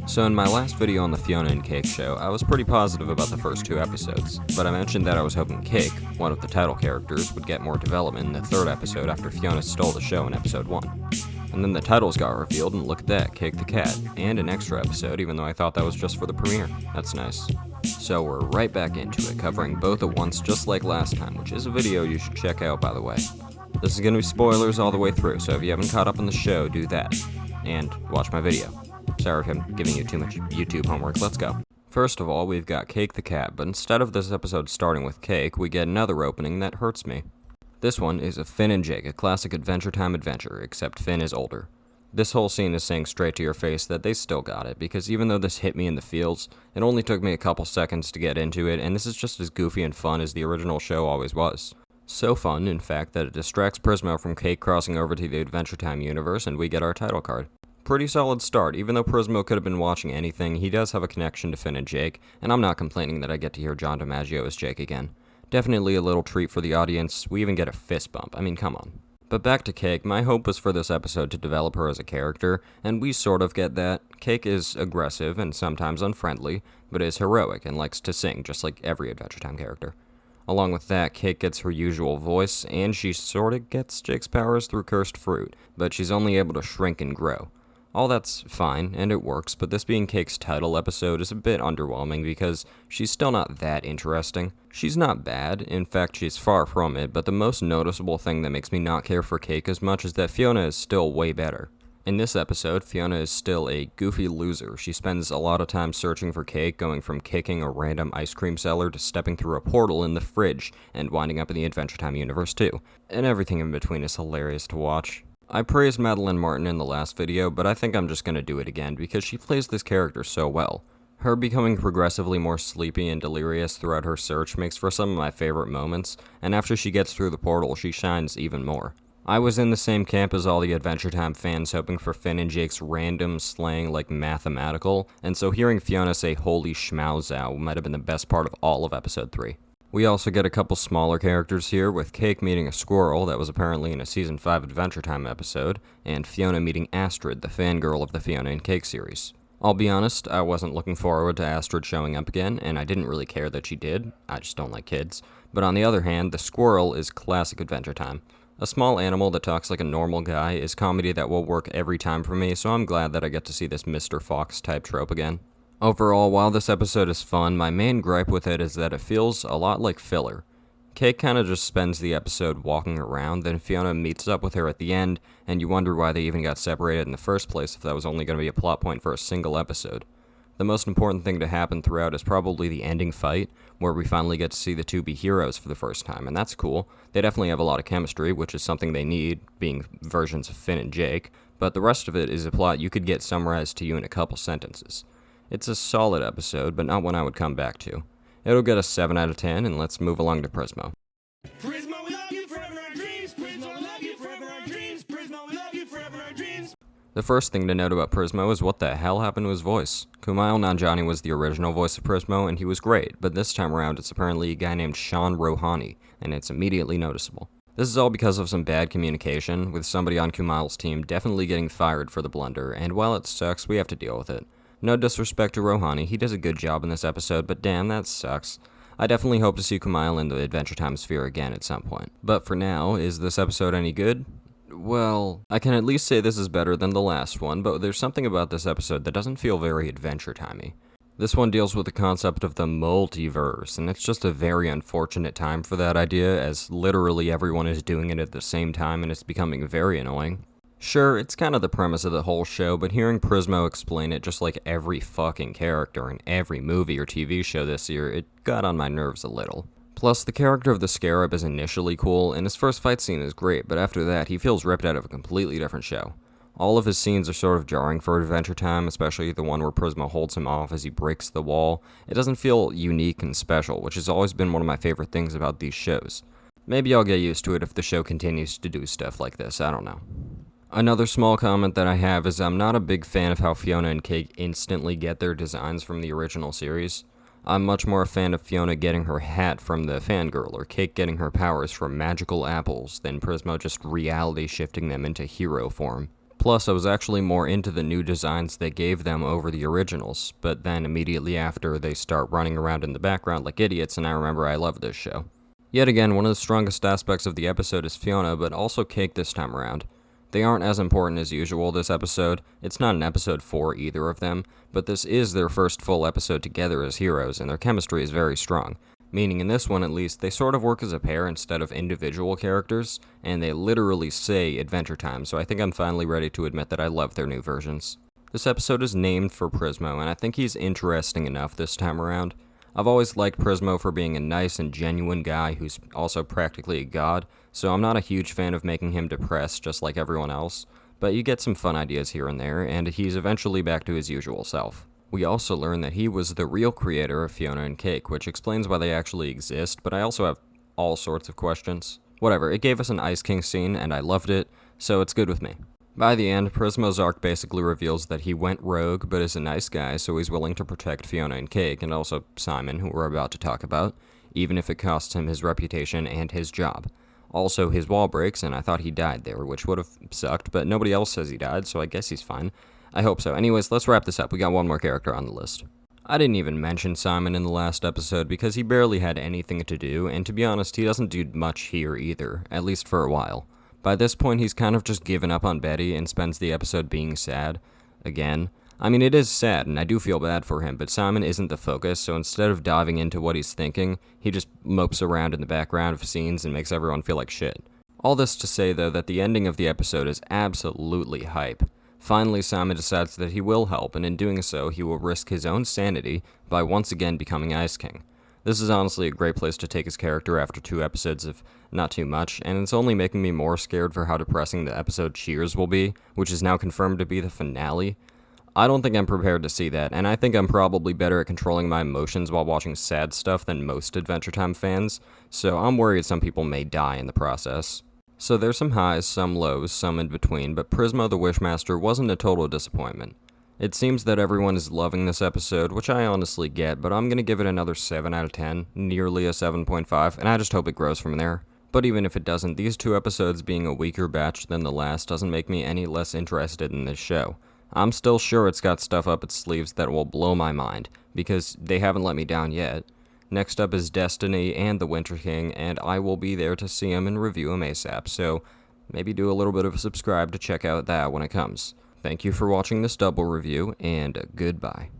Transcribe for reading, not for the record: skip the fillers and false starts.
So in my last video on the Fionna and Cake show, I was pretty positive about the first two episodes, but I mentioned that I was hoping Cake, one of the title characters, would get more development in the third episode after Fionna stole the show in episode 1. And then the titles got revealed, and look at that, Cake the Cat, and an extra episode, even though I thought that was just for the premiere. That's nice. So we're right back into it, covering both at once just like last time, which is a video you should check out, by the way. This is going to be spoilers all the way through, so if you haven't caught up on the show, do that. And watch my video. Sorry if I'm giving you too much YouTube homework, let's go. First of all, we've got Cake the Cat, but instead of this episode starting with Cake, we get another opening that hurts me. This one is of Finn and Jake, a classic Adventure Time adventure, except Finn is older. This whole scene is saying straight to your face that they still got it, because even though this hit me in the feels, it only took me a couple seconds to get into it, and this is just as goofy and fun as the original show always was. So fun, in fact, that it distracts Prismo from Cake crossing over to the Adventure Time universe, and we get our title card. Pretty solid start. Even though Prismo could have been watching anything, he does have a connection to Finn and Jake, and I'm not complaining that I get to hear John DiMaggio as Jake again. Definitely a little treat for the audience. We even get a fist bump. I mean, come on. But back to Cake, my hope was for this episode to develop her as a character, and we sort of get that. Cake is aggressive and sometimes unfriendly, but is heroic and likes to sing, just like every Adventure Time character. Along with that, Cake gets her usual voice, and she sorta gets Jake's powers through cursed fruit, but she's only able to shrink and grow. All that's fine, and it works, but this being Cake's title episode is a bit underwhelming because she's still not that interesting. She's not bad, in fact she's far from it, but the most noticeable thing that makes me not care for Cake as much is that Fionna is still way better. In this episode, Fionna is still a goofy loser. She spends a lot of time searching for Cake, going from kicking a random ice cream seller to stepping through a portal in the fridge, and winding up in the Adventure Time universe too. And everything in between is hilarious to watch. I praised Madeline Martin in the last video, but I think I'm just gonna do it again because she plays this character so well. Her becoming progressively more sleepy and delirious throughout her search makes for some of my favorite moments, and after she gets through the portal, she shines even more. I was in the same camp as all the Adventure Time fans hoping for Finn and Jake's random slang like mathematical, and so hearing Fionna say holy schmauzow might have been the best part of all of episode 3. We also get a couple smaller characters here, with Cake meeting a squirrel that was apparently in a Season 5 Adventure Time episode, and Fionna meeting Astrid, the fangirl of the Fionna and Cake series. I'll be honest, I wasn't looking forward to Astrid showing up again, and I didn't really care that she did. I just don't like kids. But on the other hand, the squirrel is classic Adventure Time. A small animal that talks like a normal guy is comedy that will work every time for me, so I'm glad that I get to see this Mr. Fox type trope again. Overall, while this episode is fun, my main gripe with it is that it feels a lot like filler. Cake kinda just spends the episode walking around, then Fionna meets up with her at the end, and you wonder why they even got separated in the first place if that was only going to be a plot point for a single episode. The most important thing to happen throughout is probably the ending fight, where we finally get to see the two be heroes for the first time, and that's cool. They definitely have a lot of chemistry, which is something they need, being versions of Finn and Jake, but the rest of it is a plot you could get summarized to you in a couple sentences. It's a solid episode, but not one I would come back to. It'll get a 7 out of 10, and let's move along to Prismo. Prismo, we love you forever our dreams. Prismo, we love you forever our dreams. Prismo, we love you forever our dreams. The first thing to note about Prismo is what the hell happened to his voice. Kumail Nanjiani was the original voice of Prismo, and he was great, but this time around it's apparently a guy named Sean Rohani, and it's immediately noticeable. This is all because of some bad communication, with somebody on Kumail's team definitely getting fired for the blunder, and while it sucks, we have to deal with it. No disrespect to Rohani, he does a good job in this episode, but damn, that sucks. I definitely hope to see Kumail in the Adventure Time sphere again at some point. But for now, is this episode any good? Well, I can at least say this is better than the last one, but there's something about this episode that doesn't feel very Adventure Timey. This one deals with the concept of the multiverse, and it's just a very unfortunate time for that idea, as literally everyone is doing it at the same time and it's becoming very annoying. Sure, it's kind of the premise of the whole show, but hearing Prismo explain it just like every fucking character in every movie or TV show this year, it got on my nerves a little. Plus, the character of the Scarab is initially cool, and his first fight scene is great, but after that, he feels ripped out of a completely different show. All of his scenes are sort of jarring for Adventure Time, especially the one where Prismo holds him off as he breaks the wall. It doesn't feel unique and special, which has always been one of my favorite things about these shows. Maybe I'll get used to it if the show continues to do stuff like this, I don't know. Another small comment that I have is I'm not a big fan of how Fionna and Cake instantly get their designs from the original series. I'm much more a fan of Fionna getting her hat from the fangirl, or Cake getting her powers from magical apples, than Prismo just reality shifting them into hero form. Plus, I was actually more into the new designs they gave them over the originals, but then immediately after, they start running around in the background like idiots, and I remember I loved this show. Yet again, one of the strongest aspects of the episode is Fionna, but also Cake this time around. They aren't as important as usual this episode. It's not an episode for either of them, but this is their first full episode together as heroes, and their chemistry is very strong. Meaning in this one, at least, they sort of work as a pair instead of individual characters, and they literally say Adventure Time, so I think I'm finally ready to admit that I love their new versions. This episode is named for Prismo, and I think he's interesting enough this time around. I've always liked Prismo for being a nice and genuine guy who's also practically a god, so I'm not a huge fan of making him depressed just like everyone else, but you get some fun ideas here and there, and he's eventually back to his usual self. We also learn that he was the real creator of Fionna and Cake, which explains why they actually exist, but I also have all sorts of questions. Whatever, it gave us an Ice King scene, and I loved it, so it's good with me. By the end, Prismo's arc basically reveals that he went rogue, but is a nice guy, so he's willing to protect Fionna and Cake, and also Simon, who we're about to talk about, even if it costs him his reputation and his job. Also, his wall breaks, and I thought he died there, which would have sucked, but nobody else says he died, so I guess he's fine. I hope so. Anyways, let's wrap this up. We got one more character on the list. I didn't even mention Simon in the last episode because he barely had anything to do, and to be honest, he doesn't do much here either, at least for a while. By this point, he's kind of just given up on Betty and spends the episode being sad. Again. I mean, it is sad, and I do feel bad for him, but Simon isn't the focus, so instead of diving into what he's thinking, he just mopes around in the background of scenes and makes everyone feel like shit. All this to say, though, that the ending of the episode is absolutely hype. Finally, Simon decides that he will help, and in doing so, he will risk his own sanity by once again becoming Ice King. This is honestly a great place to take his character after 2 episodes of not too much, and it's only making me more scared for how depressing the episode Cheers will be, which is now confirmed to be the finale. I don't think I'm prepared to see that, and I think I'm probably better at controlling my emotions while watching sad stuff than most Adventure Time fans, so I'm worried some people may die in the process. So there's some highs, some lows, some in between, but Prismo the Wishmaster wasn't a total disappointment. It seems that everyone is loving this episode, which I honestly get, but I'm going to give it another 7 out of 10, nearly a 7.5, and I just hope it grows from there. But even if it doesn't, these 2 episodes being a weaker batch than the last doesn't make me any less interested in this show. I'm still sure it's got stuff up its sleeves that will blow my mind, because they haven't let me down yet. Next up is Destiny and the Winter King, and I will be there to see him and review him ASAP, so maybe do a little bit of a subscribe to check out that when it comes. Thank you for watching this double review, and goodbye.